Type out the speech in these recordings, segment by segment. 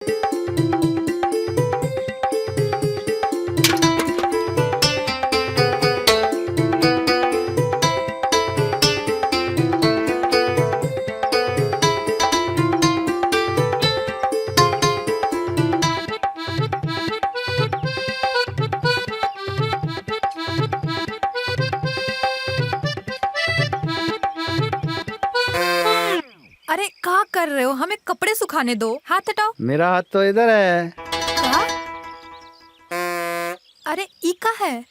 अरे क्या कर रहे हो? हमें कपड़े सुखाने दो। हाथ हटाओ। मेरा हाथ तो इधर है। क्या? अरे ई का है?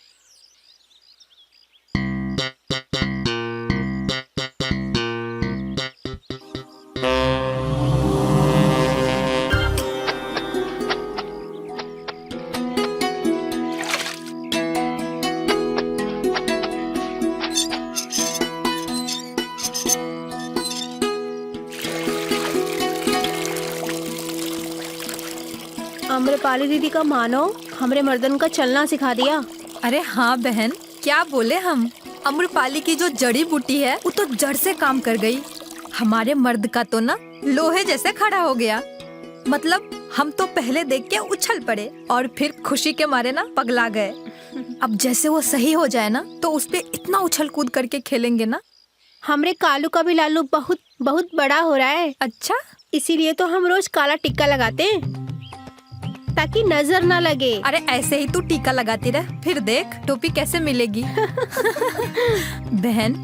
आम्रपाली दीदी का मानो हमरे मर्दन का चलना सिखा दिया। अरे हाँ बहन, क्या बोले हम। अम्रपाली की जो जड़ी बूटी है वो तो जड़ से काम कर गई। हमारे मर्द का तो ना लोहे जैसे खड़ा हो गया। मतलब हम तो पहले देख के उछल पड़े और फिर खुशी के मारे ना पगला गए। अब जैसे वो सही हो जाए ना तो उस पे इतना उछल कूद करके खेलेंगे ना। हमरे कालू का भी लालू बहुत बहुत बड़ा हो रहा है। अच्छा, इसीलिए तो हम रोज काला टिक्का लगाते हैं ताकि नजर ना लगे। अरे ऐसे ही तू टीका लगाती रह, फिर देख टोपी कैसे मिलेगी। बहन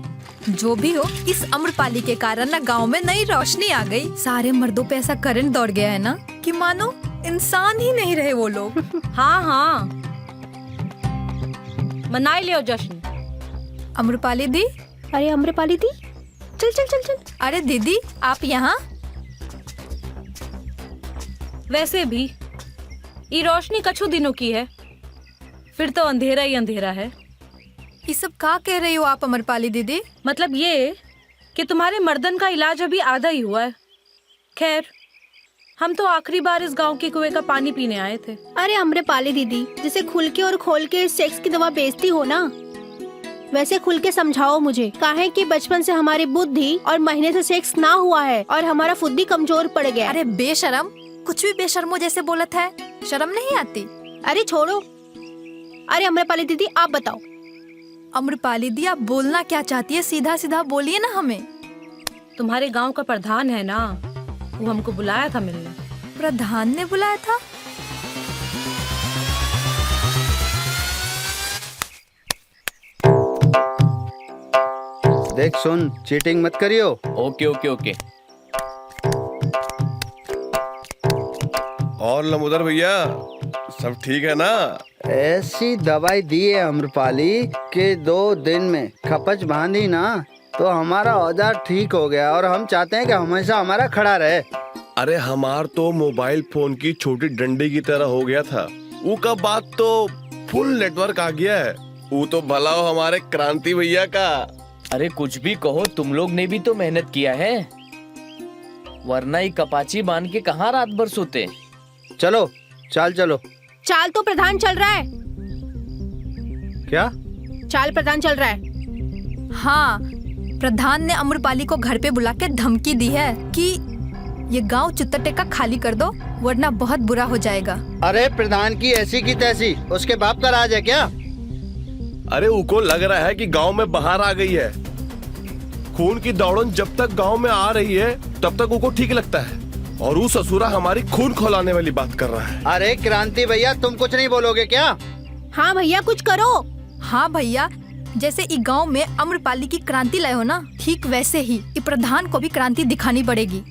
जो भी हो, इस अम्रपाली के कारण ना गांव में नई रोशनी आ गई। सारे मर्दों पे ऐसा करंट दौड़ गया है ना कि मानो इंसान ही नहीं रहे वो लोग। हाँ हाँ, मनाई लियो जश्न। अम्रपाली दी, अरे आम्रपाली दी, चल चल चल चल। अरे दीदी आप यहाँ। वैसे भी ये रोशनी कछु दिनों की है, फिर तो अंधेरा ही अंधेरा है। ये सब क्या कह रही हो आप अम्रपाली दीदी? मतलब ये कि तुम्हारे मर्दन का इलाज अभी आधा ही हुआ है। खैर, हम तो आखिरी बार इस गांव के कुएं का पानी पीने आए थे। अरे आम्रपाली दीदी, जैसे खुल के और खोल के सेक्स की दवा बेचती हो ना, वैसे खुल के समझाओ मुझे। काहे कि बचपन से हमारी बुद्धि और महीने से सेक्स ना हुआ है और हमारा फुद्दी कमजोर पड़ गया। अरे बेशरम, कुछ भी बेशर्मो जैसे बोलत है, शर्म नहीं आती? अरे छोड़ो। अरे आम्रपाली दीदी आप बताओ। अम्रपाली दी आप बोलना क्या चाहती है? सीधा सीधा बोलिए ना हमें। तुम्हारे गांव का प्रधान है ना, वो हमको बुलाया था मिलने। प्रधान ने बुलाया था? देख सुन, चीटिंग मत करियो। Okay okay okay. और लमुदर भैया सब ठीक है ना? ऐसी दवाई दी है अम्रपाली कि 2 दिन में खपच बांधी ना तो हमारा औजार ठीक हो गया और हम चाहते हैं कि हमेशा हमारा खड़ा रहे। अरे हमार तो मोबाइल फोन की छोटी डंडी की तरह हो गया था, वो का बात तो फुल नेटवर्क आ गया है। वो तो भला हो हमारे क्रांति भैया का। अरे कुछ भी कहो, तुम लोग ने भी तो मेहनत किया है, वरना ये कपाची बांध के कहाँ रात भर सोते। चलो चाल चलो। चाल तो प्रधान चल रहा है। क्या चाल प्रधान चल रहा है? हाँ, प्रधान ने अम्रपाली को घर पे बुला के धमकी दी है कि ये गांव चुत्तर का खाली कर दो वरना बहुत बुरा हो जाएगा। अरे प्रधान की ऐसी की तैसी, उसके बाप का राज है क्या? अरे उको लग रहा है कि गांव में बाहर आ गई है। खून की दौड़न जब तक गांव में आ रही है तब तक उको ठीक लगता है, और वो ससुरा हमारी खून खौलाने वाली बात कर रहा है। अरे क्रांति भैया तुम कुछ नहीं बोलोगे क्या? हाँ भैया कुछ करो। हाँ भैया, जैसे इस गांव में अम्रपाली की क्रांति लाए हो ना, ठीक वैसे ही इस प्रधान को भी क्रांति दिखानी पड़ेगी।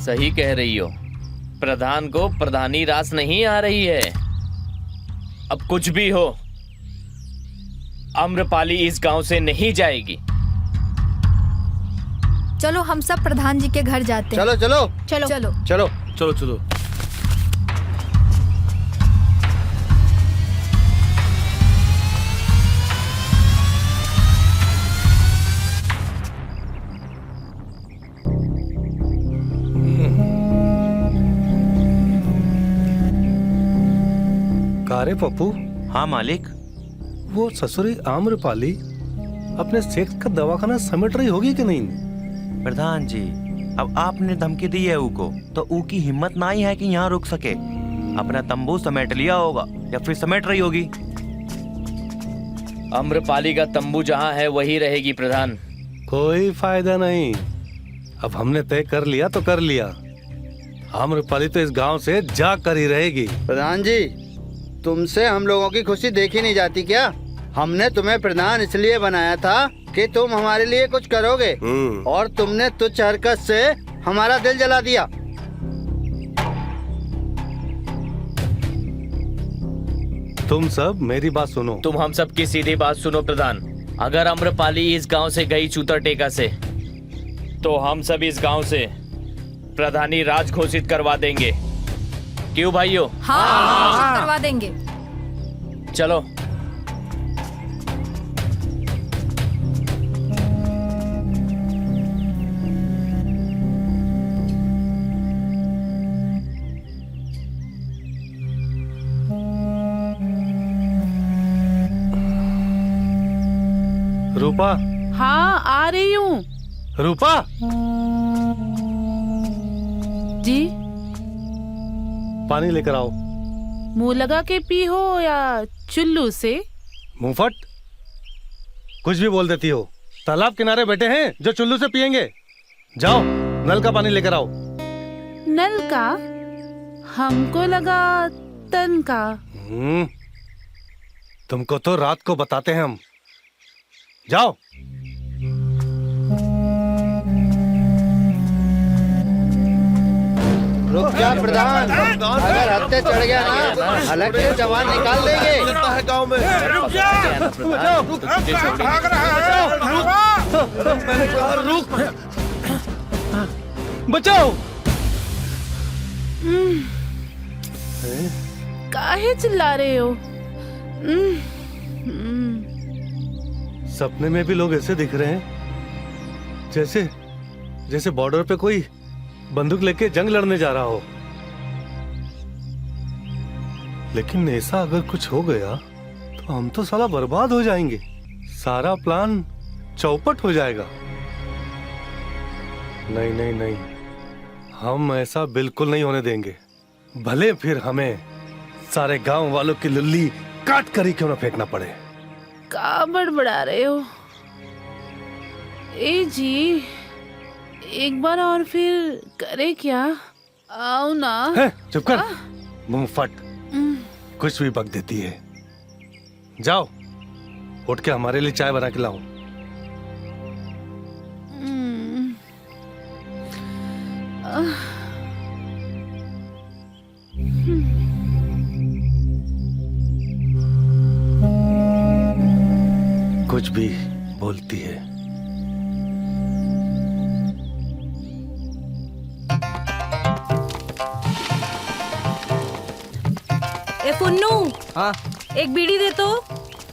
सही कह रही हो, प्रधान को प्रधानी रास नहीं आ रही है। अब कुछ भी हो, अम्रपाली इस गांव से नहीं जाएगी। चलो हम सब प्रधान जी के घर जाते हैं। चलो चलो चलो चलो चलो चलो चलो। कारे पप्पू, हाँ मालिक। वो ससुरी आम्रपाली अपने सेक्स का दवाखाना समेट रही होगी कि नहीं? प्रधान जी, अब आपने धमकी दी है ऊ को, तो ऊ की हिम्मत ना ही है कि यहाँ रुक सके। अपना तंबू समेट लिया होगा या फिर समेट रही होगी। आम्रपाली का तंबू जहाँ है वही रहेगी प्रधान। कोई फायदा नहीं, अब हमने तय कर लिया तो कर लिया। आम्रपाली तो इस गांव से जा कर ही रहेगी। प्रधान जी, तुमसे हम लोगों की खुशी देखी नहीं जाती क्या? हमने तुम्हें प्रधान इसलिए बनाया था कि तुम हमारे लिए कुछ करोगे, और तुमने तुच्छ हरकत से हमारा दिल जला दिया। तुम सब मेरी बात सुनो। तुम हम सब की सीधी बात सुनो प्रधान। अगर आम्रपाली इस गांव से गई चूतर टेका से, तो हम सब इस गांव से प्रधानी राज घोषित करवा देंगे। क्यों भाइयों? हाँ, करवा देंगे। चलो। रूपा, हाँ आ रही हूँ रूपा, जी। पानी लेकर आओ। मुंह लगा के पी हो या चुल्लू से? मुंहफट, कुछ भी बोल देती हो। तालाब किनारे बैठे हैं जो चुल्लू से पियेंगे। जाओ नल का पानी लेकर आओ। नल का? हमको लगा तन का। तुमको तो रात को बताते हैं हम। जाओ। रुक जा प्रधान, अगर हत्या चढ़ गया ना, अलग से जवान निकाल देंगे। लगता है गांव में। रुक जा। बचाओ। काहे चिल्ला रहे हो? सपने में भी लोग ऐसे दिख रहे हैं जैसे जैसे बॉर्डर पे कोई बंदूक लेके जंग लड़ने जा रहा हो। लेकिन ऐसा अगर कुछ हो गया तो हम तो साला बर्बाद हो जाएंगे। सारा प्लान चौपट हो जाएगा। नहीं नहीं नहीं, हम ऐसा बिल्कुल नहीं होने देंगे। भले फिर हमें सारे गांव वालों की लुल्ली काट कर ही क्यों ना फेंकना पड़े। का बड़बड़ा रहे हो? ए जी, एक बार और फिर करे क्या? आओ ना। है, चुप कर, मुंह फट। कुछ भी बक देती है। जाओ, उठ के हमारे लिए चाय बना के लाओ। कुछ भी बोलती है। ए पुन्नू, हाँ एक बीड़ी दे तो।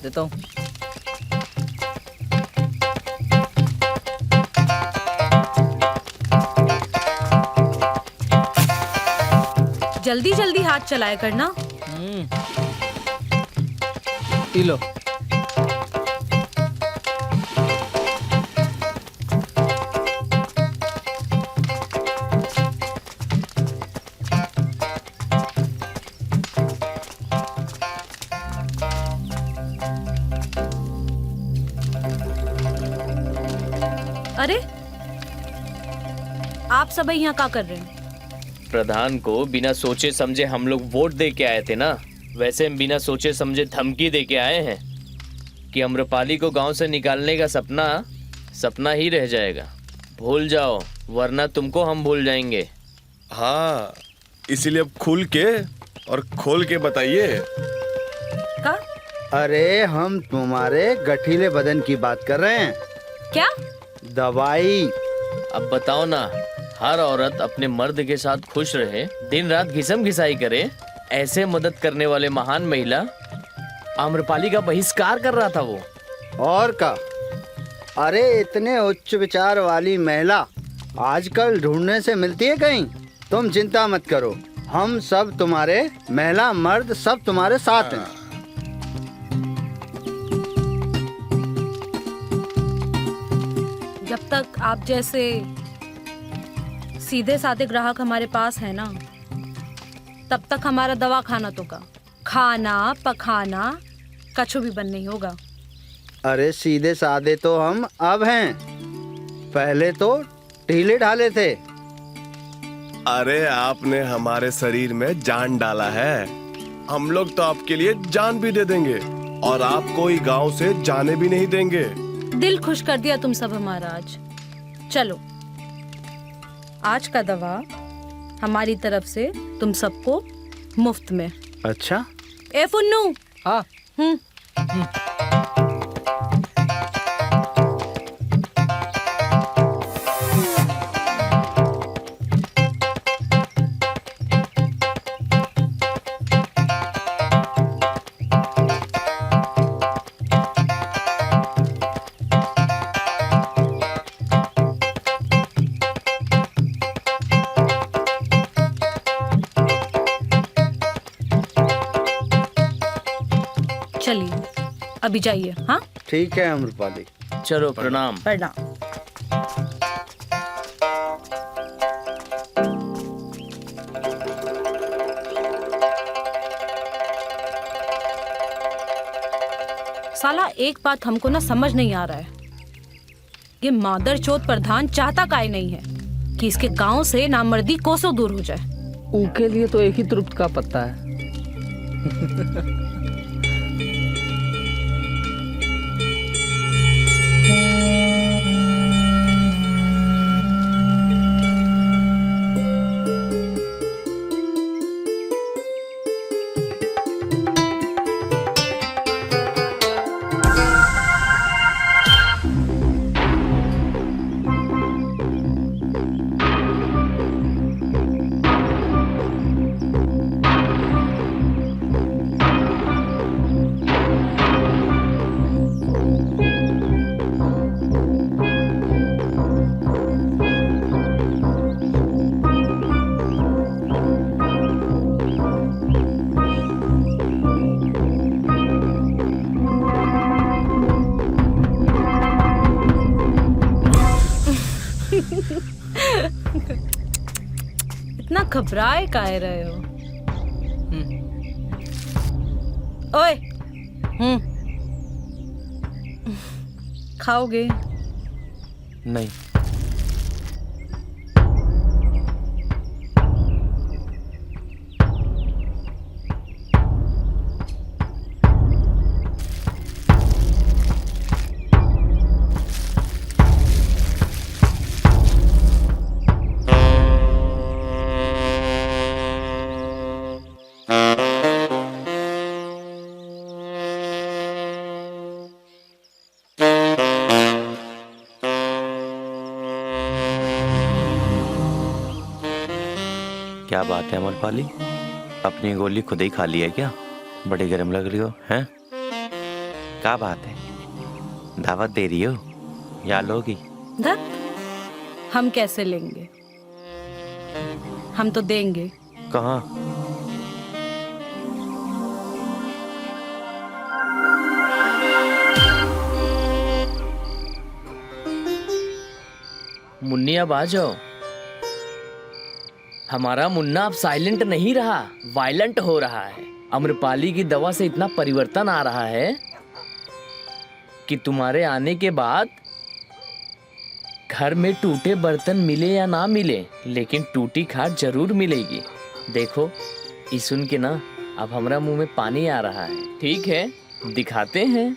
देता हूँ। जल्दी जल्दी हाथ चलाया करना। P low. अरे आप सब यहाँ क्या कर रहे हैं? प्रधान को बिना सोचे समझे हम लोग वोट दे के आए थे ना, वैसे हम बिना सोचे समझे धमकी दे के आए हैं कि आम्रपाली को गांव से निकालने का सपना ही रह जाएगा। भूल जाओ, वरना तुमको हम भूल जाएंगे। हाँ, इसीलिए अब खुल के और खोल के बताइए। का? अरे हम तुम्हारे गठीले बदन की बात कर रहे हैं। क्या? दवाई। अब बताओ ना, हर औरत अपने मर्द के साथ खुश रहे, दिन रात घिसम घिसाई करे, ऐसे मदद करने वाले महान महिला आम्रपाली का बहिष्कार कर रहा था वो। और का? अरे इतने उच्च विचार वाली महिला आजकल ढूंढने से मिलती है कहीं? तुम चिंता मत करो, हम सब तुम्हारे महिला मर्द सब तुम्हारे साथ हैं। जब तक आप जैसे सीधे साधे ग्राहक हमारे पास है ना, तब तक हमारा दवा खाना तो का खाना पखाना कछु भी बंद नहीं होगा। अरे सीधे साधे तो हम अब हैं, पहले तो ढीले ढाले थे। अरे आपने हमारे शरीर में जान डाला है, हम लोग तो आपके लिए जान भी दे देंगे और आप कोई गांव से जाने भी नहीं देंगे। दिल खुश कर दिया तुम सब हमारा आज। चलो, आज का दवा हमारी तरफ से तुम सबको मुफ्त में। अच्छा, ए फुन्नू। हाँ। चलिए अभी जाइए। हाँ, ठीक है अम्रपाली। चलो प्रणाम। प्रणाम। साला एक बात हमको ना समझ नहीं आ रहा है, ये मादरचोद प्रधान चाहता काहे नहीं है कि इसके गांव से नामर्दी कोसों दूर हो जाए। उनके लिए तो एक ही तृप्त का पत्ता है। इतना घबराए काहे रहे हो? ओए, खाओगे? नहीं। क्या बात है अमरपाली, अपनी गोली खुद ही खा ली है क्या? बड़ी गर्म लग रही हो हैं? क्या बात है, दावत दे रही हो या लोगी? धत, हम कैसे लेंगे? हम तो देंगे। कहाँ? मुन्नी अब आ जाओ। हमारा मुन्ना अब साइलेंट नहीं रहा, वायलेंट हो रहा है। अम्रपाली की दवा से इतना परिवर्तन आ रहा है कि तुम्हारे आने के बाद घर में टूटे बर्तन मिले या ना मिले, लेकिन टूटी खाट जरूर मिलेगी। देखो, ये सुन के ना अब हमारा मुंह में पानी आ रहा है। ठीक है, दिखाते हैं।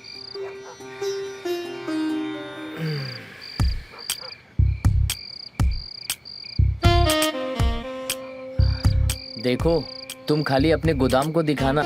देखो, तुम खाली अपने गोदाम को दिखाना।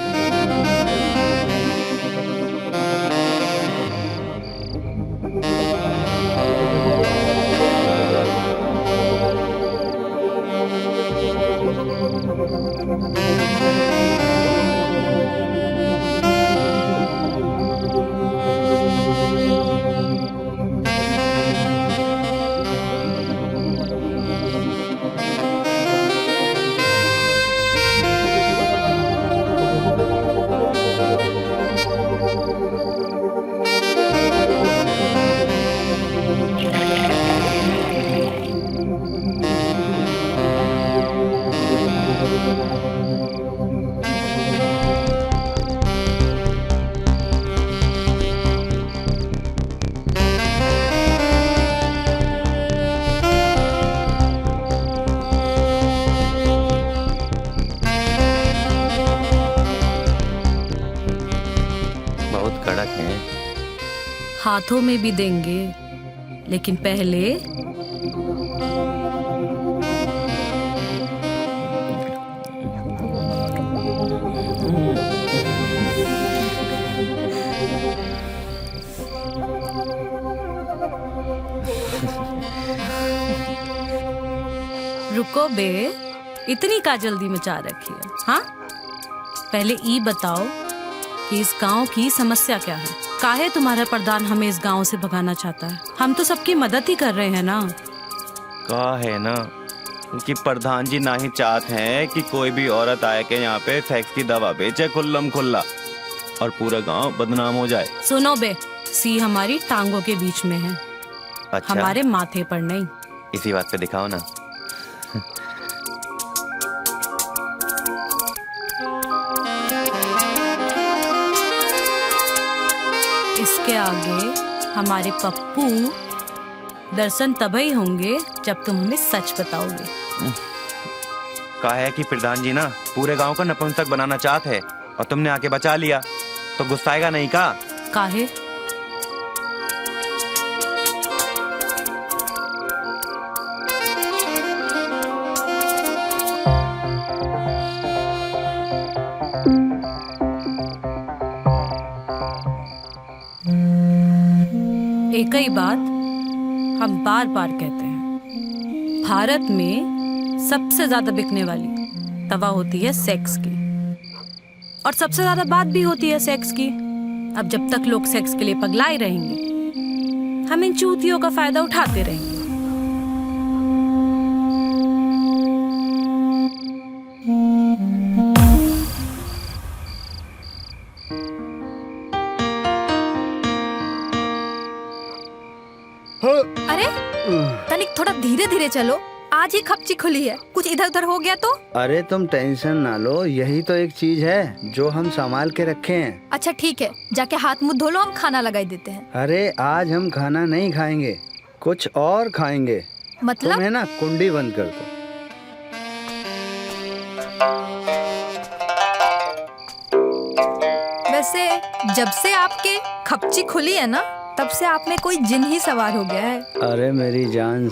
हाथों में भी देंगे, लेकिन पहले रुको बे, इतनी का जल्दी मचा रखी है? हाँ, पहले ई बताओ कि इस गांव की समस्या क्या है? काहे तुम्हारा प्रधान हमें इस गांव से भगाना चाहता है? हम तो सबकी मदद ही कर रहे हैं ना। कहा है ना कि प्रधान जी ना ही चाहते हैं कि कोई भी औरत आए के यहाँ पे सेक्स की दवा बेचे खुल्लम खुल्ला और पूरा गांव बदनाम हो जाए। सुनो बे, सी हमारी टांगों के बीच में है, अच्छा, हमारे माथे पर नहीं। इसी बात पे दिखाओ ना। इसके आगे हमारे पप्पू दर्शन तभी होंगे जब तुम हमें सच बताओगे। कहा है कि प्रधान जी ना पूरे गांव को नपुंसक बनाना चाहते हैं और तुमने आके बचा लिया, तो गुस्साएगा नहीं का? काहे? एक ही बात हम बार बार कहते हैं, भारत में सबसे ज्यादा बिकने वाली दवा होती है सेक्स की, और सबसे ज्यादा बात भी होती है सेक्स की। अब जब तक लोग सेक्स के लिए पगलाए रहेंगे, हम इन चूतियों का फायदा उठाते रहेंगे। अरे तनिक थोड़ा धीरे धीरे चलो, आज ही खपची खुली है, कुछ इधर उधर हो गया तो। अरे तुम टेंशन ना लो, यही तो एक चीज है जो हम संभाल के रखे हैं। अच्छा ठीक है, जाके हाथ मुंह धो लो, हम खाना लगाई देते हैं। अरे आज हम खाना नहीं खाएंगे, कुछ और खाएंगे। मतलब? तुम है ना कुंडी बंद कर दो। वैसे जब से आपके खपची खुली है ना, तब से आप में कोई जिन ही सवार हो गया है। अरे मेरी जान